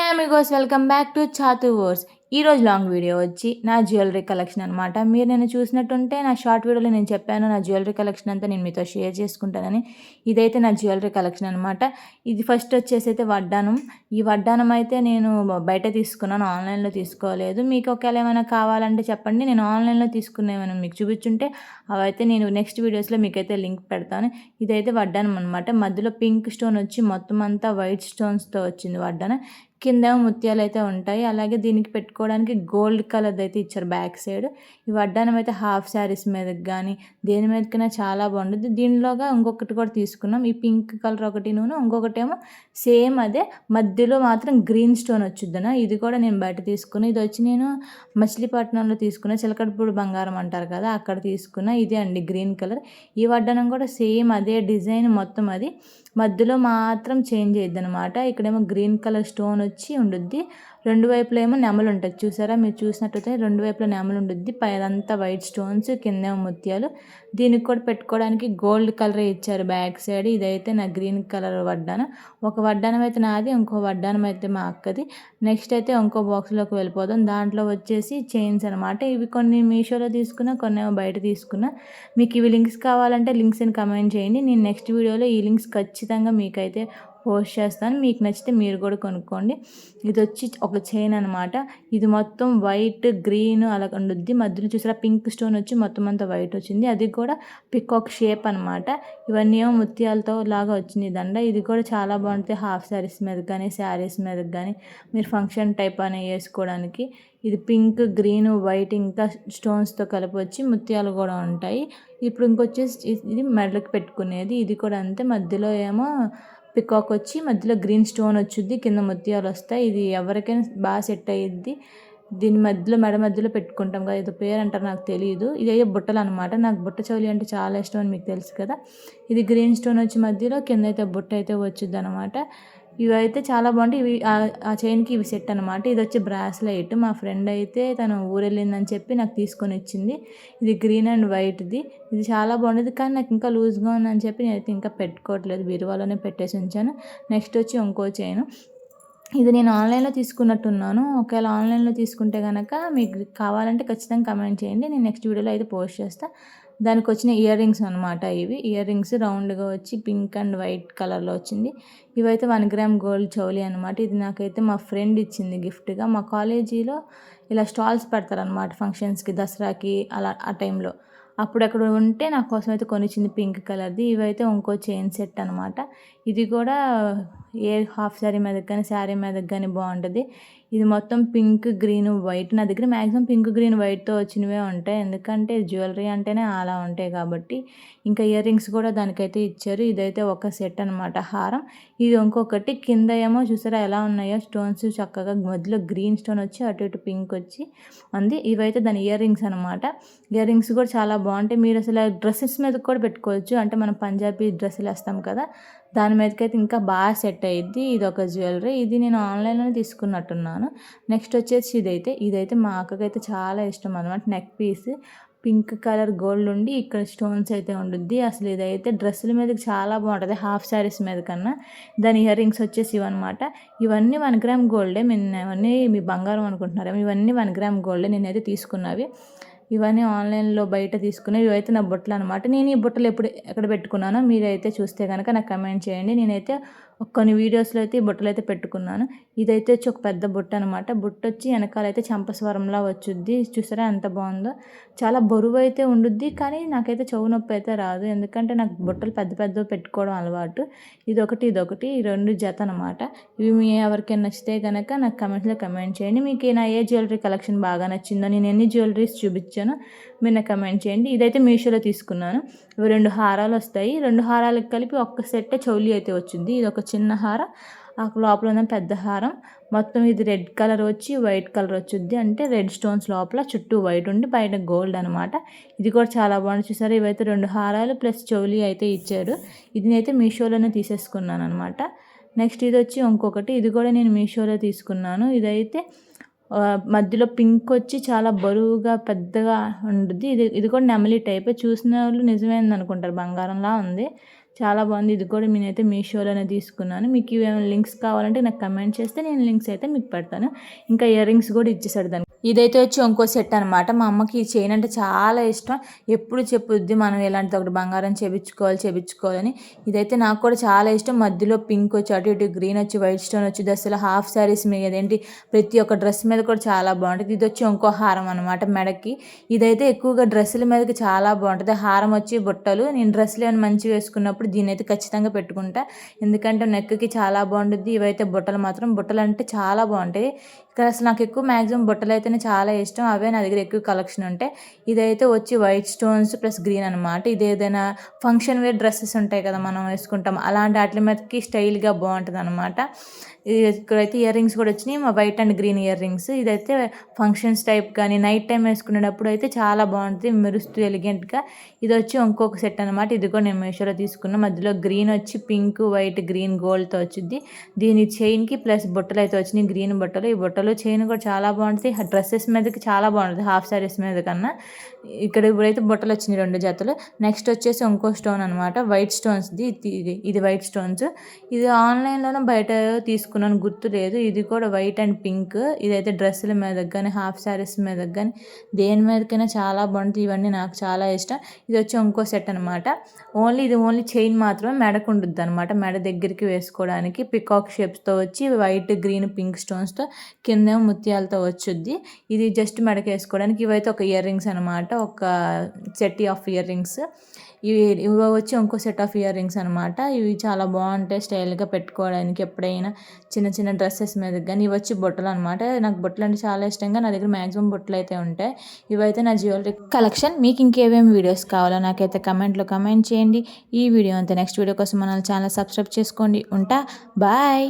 Hi amigos, welcome back to Chathu verse. ఈరోజు long video వచ్చి నా జ్యువెలరీ కలెక్షన్ అనమాట. మీరు నేను చూసినట్టుంటే నా షార్ట్ వీడియోలో నేను చెప్పాను నా జ్యువెలరీ కలెక్షన్ అంతా నేను మీతో షేర్ చేసుకుంటానని. ఇదైతే నా జ్యువెలరీ కలెక్షన్ అనమాట. ఇది ఫస్ట్ వచ్చేసి అయితే వడ్డానం. ఈ వడ్డానం అయితే నేను బయట తీసుకున్నాను, ఆన్లైన్లో తీసుకోలేదు. మీకు ఒకవేళ ఏమైనా కావాలంటే చెప్పండి, నేను ఆన్లైన్లో తీసుకునేమైనా మీకు చూపించుంటే అవైతే నేను నెక్స్ట్ వీడియోస్లో మీకైతే లింక్ పెడతాను. ఇదైతే వడ్డానం అనమాట. మధ్యలో పింక్ స్టోన్ వచ్చి మొత్తం అంతా వైట్ స్టోన్స్తో వచ్చింది వడ్డానం. కిందేమో ముత్యాలు అయితే ఉంటాయి. అలాగే దీనికి పెట్టుకోవడానికి గోల్డ్ కలర్ అయితే ఇచ్చారు బ్యాక్ సైడ్. ఈ వడ్డానం అయితే హాఫ్ శారీస్ మీదకి కానీ దేని మీదకైనా చాలా బాగుంటుంది. దీనిలోగా ఇంకొకటి కూడా తీసుకున్నాం, ఈ పింక్ కలర్ ఒకటి ఇంకొకటేమో సేమ్ అదే, మధ్యలో మాత్రం గ్రీన్ స్టోన్ వచ్చిద్దన. ఇది కూడా నేను బయట తీసుకున్నా. ఇది వచ్చి నేను మచిలీపట్నంలో తీసుకున్నా, చిలకడపూడి బంగారం అంటారు కదా, అక్కడ తీసుకున్నా. ఇదే అండి గ్రీన్ కలర్. ఈ వడ్డానం కూడా సేమ్ అదే డిజైన్ మొత్తం, అది మధ్యలో మాత్రం చేంజ్ అయ్యిద్ది అనమాట. ఇక్కడేమో గ్రీన్ కలర్ స్టోన్ వచ్చి ఉండుద్ది, రెండు వైపులో ఏమో నెమలు ఉంటుంది. చూసారా, మీరు చూసినట్టయితే రెండు వైపులో నెమలు ఉండుద్ది. పైదంతా వైట్ స్టోన్స్, కిందేమో ముత్యాలు. దీనికి కూడా పెట్టుకోవడానికి గోల్డ్ కలర్ ఇచ్చారు బ్యాక్ సైడ్. ఇదైతే నా గ్రీన్ కలర్ వడ్డానం. ఒక వడ్డానం అయితే నాది, ఇంకో వడ్డానం అయితే మా అక్కది. నెక్స్ట్ అయితే ఇంకో బాక్స్లోకి వెళ్ళిపోదాం. దాంట్లో వచ్చేసి చైన్స్ అనమాట. ఇవి కొన్ని మీషోలో తీసుకున్నా, కొన్ని ఏమో బయట తీసుకున్నా. మీకు ఇవి లింక్స్ కావాలంటే లింక్స్ అని కమెంట్ చేయండి. నేను నెక్స్ట్ వీడియోలో ఈ లింక్స్ ఖచ్చితంగా మీకైతే పోస్ట్ చేస్తాను. మీకు నచ్చితే మీరు కూడా కొనుక్కోండి. ఇది వచ్చి ఒక చైన్ అనమాట. ఇది మొత్తం వైట్ గ్రీన్ అలా ఉండుద్ది. మధ్యలో చూసారా పింక్ స్టోన్ వచ్చి మొత్తం అంతా వైట్ వచ్చింది. అది కూడా పికాక్ షేప్ అనమాట. ఇవన్నీ ఏమో ముత్యాలతో లాగా వచ్చింది దండ. ఇది కూడా చాలా బాగుంటుంది హాఫ్ శారీస్ మీద కానీ శారీస్ మీద కానీ మీరు ఫంక్షన్ టైప్ అని వేసుకోవడానికి. ఇది పింక్ గ్రీన్ వైట్ ఇంకా స్టోన్స్తో కలిపి వచ్చి ముత్యాలు కూడా ఉంటాయి. ఇప్పుడు ఇంకొచ్చేసి ఇది మెడలకు పెట్టుకునేది. ఇది కూడా అంతే, మధ్యలో ఏమో పికాక్ వచ్చి మధ్యలో గ్రీన్ స్టోన్ వచ్చుద్ది, కింద ముత్యాలు వస్తాయి. ఇది ఎవరికైనా బాగా సెట్ అయ్యిద్ది. దీని మధ్యలో మెడ మధ్యలో పెట్టుకుంటాం కదా, ఇది పేరు అంటారు నాకు తెలియదు. ఇది అయ్యే బుట్టలు అనమాట. నాకు బుట్ట చౌలి అంటే చాలా ఇష్టం అని మీకు తెలుసు కదా. ఇది గ్రీన్ స్టోన్ వచ్చి మధ్యలో, కింద అయితే బుట్ట అయితే వచ్చింది అనమాట. ఇవి అయితే చాలా బాగుంటాయి. ఇవి ఆ చైన్కి ఇవి సెట్ అనమాట. ఇది వచ్చి బ్రాస్లైట్. మా ఫ్రెండ్ అయితే తను ఊరెళ్ళిందని చెప్పి నాకు తీసుకొని ఇచ్చింది. ఇది గ్రీన్ అండ్ వైట్ది. ఇది చాలా బాగుండేది, కానీ నాకు ఇంకా లూజ్గా ఉందని చెప్పి నేనైతే ఇంకా పెట్టుకోవట్లేదు, బీరువాలోనే పెట్టేసి ఉంచాను. నెక్స్ట్ వచ్చి ఇంకో చైన్. ఇది నేను ఆన్లైన్లో తీసుకున్నట్టున్నాను. ఒకవేళ ఆన్లైన్లో తీసుకుంటే కనుక మీకు కావాలంటే ఖచ్చితంగా కమెంట్ చేయండి, నేను నెక్స్ట్ వీడియోలో అయితే పోస్ట్ చేస్తాను. దానికి వచ్చిన ఇయర్ రింగ్స్ అనమాట. ఇవి ఇయర్ రింగ్స్ రౌండ్గా వచ్చి పింక్ అండ్ వైట్ కలర్లో వచ్చింది. ఇవైతే 1 గ్రామ్ గోల్డ్ చౌలి అనమాట. ఇది నాకైతే మా ఫ్రెండ్ ఇచ్చింది గిఫ్ట్గా. మా కాలేజీలో ఇలా స్టాల్స్ పెడతారనమాట ఫంక్షన్స్కి, దసరాకి అలా ఆ టైంలో. అప్పుడు అక్కడ ఉంటే నా కోసం అయితే కొనిచ్చింది పింక్ కలర్ది. ఇవైతే ఇంకో చైన్ సెట్ అనమాట. ఇది కూడా ఏ హాఫ్ శారీ మీదకి కానీ శారీ మీదకి కానీ బాగుంటుంది. ఇది మొత్తం పింక్ గ్రీన్ వైట్. నా దగ్గర మ్యాక్సిమం పింక్ గ్రీన్ వైట్తో వచ్చినవే ఉంటాయి, ఎందుకంటే జ్యువెలరీ అంటేనే అలా ఉంటాయి కాబట్టి. ఇంకా ఇయర్ రింగ్స్ కూడా దానికైతే ఇచ్చారు. ఇదైతే ఒక సెట్ అనమాట హారం. ఇది ఇంకొకటి. కింద ఏమో చూసారా ఎలా ఉన్నాయో స్టోన్స్, చక్కగా మధ్యలో గ్రీన్ స్టోన్ వచ్చి అటు ఇటు పింక్ వచ్చి ఉంది. ఇవైతే దాని ఇయర్ రింగ్స్ అనమాట. ఇయర్ రింగ్స్ కూడా చాలా బాగుంటాయి. మీరు అసలు డ్రెస్సెస్ మీద కూడా పెట్టుకోవచ్చు. అంటే మనం పంజాబీ డ్రెస్సులు వేస్తాం కదా, దాని మీదకైతే ఇంకా బాగా సెట్ అయ్యిద్ది. ఇది ఒక జ్యువెలరీ. ఇది నేను ఆన్లైన్లోనే తీసుకున్నట్టున్నాను. నెక్స్ట్ వచ్చేసి ఇదైతే మా అక్కకైతే చాలా ఇష్టం అనమాట. Neck piece pink colour gold ఉండి ఇక్కడ స్టోన్స్ అయితే ఉండుద్ది. అసలు ఇదైతే డ్రెస్సుల మీదకి చాలా బాగుంటుంది హాఫ్ శారీస్ మీద కన్నా. దాని ఇయర్ రింగ్స్ వచ్చేసి ఇవన్నమాట. ఇవన్నీ 1 గ్రామ్ గోల్డే. ఇవన్నీ మీ బంగారం అనుకుంటున్నారేమో, ఇవన్నీ 1 గ్రామ్ గోల్డే నేనైతే తీసుకున్నవి. ఇవన్నీ ఆన్లైన్లో బయట తీసుకునేవి. ఇవైతే నా బుట్టలు అనమాట. నేను ఈ బుట్టలు ఎక్కడ పెట్టుకున్నానో మీరైతే చూస్తే కనుక నాకు కమెంట్ చేయండి. నేనైతే కొన్ని వీడియోస్లో అయితే ఈ బుట్టలు అయితే పెట్టుకున్నాను. ఇదైతే వచ్చి ఒక పెద్ద బుట్ట అనమాట. బుట్ట వచ్చి వెనకాలైతే చంపస్వరంలా వచ్చుద్ది. చూసారా ఎంత బాగుందో. చాలా బరువు అయితే ఉండుద్ది, కానీ నాకైతే చెవు నొప్పి అయితే రాదు, ఎందుకంటే నాకు బుట్టలు పెద్ద పెద్దవి పెట్టుకోవడం అలవాటు. ఇదొకటి ఈ 2 జత అనమాట. ఇవి మీ ఎవరికైనా నచ్చితే కనుక నాకు కమెంట్స్లో కమెంట్ చేయండి. మీకు నా ఏ జ్యువెలరీ కలెక్షన్ బాగా నచ్చిందో, నేను ఎన్ని జ్యువెలరీస్ చూపించానో మీరు నాకు కమెంట్ చేయండి. ఇదైతే మీషోలో తీసుకున్నాను. ఇవి 2 హారాలు వస్తాయి. 2 హారాలకు కలిపి ఒక్క సెట్టే చౌలి అయితే వచ్చింది. ఇది ఒక చిన్న హారం, ఆ లోపల ఉన్న పెద్ద హారం. మొత్తం ఇది రెడ్ కలర్ వచ్చి వైట్ కలర్ వచ్చుద్ది. అంటే రెడ్ స్టోన్స్ లోపల చుట్టూ వైట్ ఉండి బయట గోల్డ్ అనమాట. ఇది కూడా చాలా బాగుంది. చూసారు, ఇవైతే 2 హారాలు ప్లస్ చౌలి అయితే ఇచ్చారు. ఇది నేనైతే మీషోలోనే తీసేసుకున్నాను అనమాట. నెక్స్ట్ ఇది వచ్చి ఇంకొకటి. ఇది కూడా నేను మీషోలో తీసుకున్నాను. ఇదైతే మధ్యలో పింక్ వచ్చి చాలా బరువుగా పెద్దగా ఉంటుంది. ఇది కూడా నెమలి టైప్. చూసిన వాళ్ళు నిజమేంది అనుకుంటారు, బంగారంలా ఉంది. చాలా బాగుంది. ఇది కూడా నేనైతే మీషోలోనే తీసుకున్నాను. మీకు ఇవేమైనా లింక్స్ కావాలంటే నాకు కమెంట్ చేస్తే నేను లింక్స్ అయితే మీకు పెడతాను. ఇంకా ఇయర్ రింగ్స్ కూడా ఇచ్చేసాడు దానికి. ఇదైతే వచ్చి ఇంకో సెట్ అనమాట. మా అమ్మకి ఈ చైన్ అంటే చాలా ఇష్టం. ఎప్పుడు చెప్పుద్ది మనం ఇలాంటిది ఒకటి బంగారం చేపించుకోవాలని. ఇదైతే నాకు కూడా చాలా ఇష్టం. మధ్యలో పింక్ వచ్చి అటు ఇటు గ్రీన్ వచ్చి వైట్ స్టోన్ వచ్చి అసలు హాఫ్ శారీస్ మీద ఏంటి ప్రతి ఒక్క డ్రెస్ మీద కూడా చాలా బాగుంటుంది. ఇది వచ్చి ఇంకో హారం అనమాట మెడకి. ఇదైతే ఎక్కువగా డ్రెస్సుల మీదకి చాలా బాగుంటుంది. హారం వచ్చి బుట్టలు. నేను డ్రెస్సులు ఏమైనా మంచిగా వేసుకున్నప్పుడు దీన్ని అయితే ఖచ్చితంగా పెట్టుకుంటా. ఎందుకంటే నెక్కి చాలా బాగుంటుంది. ఇవైతే బుట్టలు మాత్రం బుట్టలు అంటే చాలా బాగుంటాయి. ఇక్కడ అసలు నాకు ఎక్కువ మ్యాక్సిమం బుట్టలు అయితేనే చాలా ఇష్టం. అవే నా దగ్గర ఎక్కువ కలెక్షన్ ఉంటాయి. ఇదైతే వచ్చి వైట్ స్టోన్స్ ప్లస్ గ్రీన్ అనమాట. ఇది ఏదైనా ఫంక్షన్ వేర్ డ్రెస్సెస్ ఉంటాయి కదా మనం వేసుకుంటాం, అలాంటి వాటి మీదకి స్టైల్గా బాగుంటుంది అనమాట. ఇక్కడైతే ఇయర్ రింగ్స్ కూడా వచ్చినాయి, మా white and green ear rings. ఇదైతే ఫంక్షన్స్ టైప్ కానీ నైట్ టైం వేసుకునేటప్పుడు అయితే చాలా బాగుంటుంది, మెరుస్తూ ఎలిగెంట్గా. ఇది వచ్చి ఇంకొక సెట్ అనమాట. ఇది కూడా నేను మీషోలో తీసుకున్నాను. మధ్యలో గ్రీన్ వచ్చి పింక్ వైట్ గ్రీన్ గోల్డ్తో వచ్చింది. దీని చైన్కి ప్లస్ బుట్టలు అయితే వచ్చినాయి, గ్రీన్ బుట్టలు. ఈ బుట్టలు చైన్ కూడా చాలా బాగుంటుంది. డ్రెస్సెస్ మీదకి చాలా బాగుంటుంది హాఫ్ శారీస్ మీద కన్నా. ఇక్కడ ఇప్పుడైతే బుట్టలు వచ్చినాయి 2 జతలు. నెక్స్ట్ వచ్చేసి ఇంకో స్టోన్ అనమాట, వైట్ స్టోన్స్ది. ఇది వైట్ స్టోన్స్. ఇది ఆన్లైన్లోనే బయట తీసుకున్నాను, గుర్తు లేదు. ఇది కూడా వైట్ అండ్ పింక్. ఇదైతే డ్రెస్సుల మీద కానీ హాఫ్ శారీస్ మీద కానీ దేని మీదకైనా చాలా బాగుంటుంది. ఇవన్నీ నాకు చాలా ఇష్టం. ఇది వచ్చి ఇంకో సెట్ అనమాట. ఇది ఓన్లీ చైన్ మాత్రమే మెడకు ఉంటుంది అనమాట. మెడ దగ్గరికి వేసుకోవడానికి పికాక్ షేప్స్తో వచ్చి వైట్ గ్రీన్ పింక్ స్టోన్స్తో కిందేమో ముత్యాలతో వచ్చుద్ది. ఇది జస్ట్ మెడకి వేసుకోవడానికి. ఇవైతే ఒక ఇయర్ రింగ్స్ అనమాట, ఒక సెట్ ఆఫ్ ఇయర్ రింగ్స్. ఇవి వచ్చి ఇంకో సెట్ ఆఫ్ ఇయర్ రింగ్స్ అనమాట. ఇవి చాలా బాగుంటాయి స్టైల్గా పెట్టుకోవడానికి ఎప్పుడైనా చిన్న చిన్న డ్రెస్సెస్ మీద కానీ. ఇవి వచ్చి బుట్టలు అనమాట. నాకు బుట్టలు అంటే చాలా ఇష్టంగా, నా దగ్గర మ్యాక్సిమం బుట్టలు అయితే ఉంటాయి. ఇవైతే నా జ్యువెలరీ కలెక్షన్. మీకు ఇంకేమేమి వీడియోస్ కావాలో నాకైతే కమెంట్లో కమెంట్ చేయండి. ఈ వీడియో అంతే. నెక్స్ట్ వీడియో కోసం మన ఛానల్ సబ్స్క్రైబ్ చేసుకోండి. ఉంటా, బాయ్.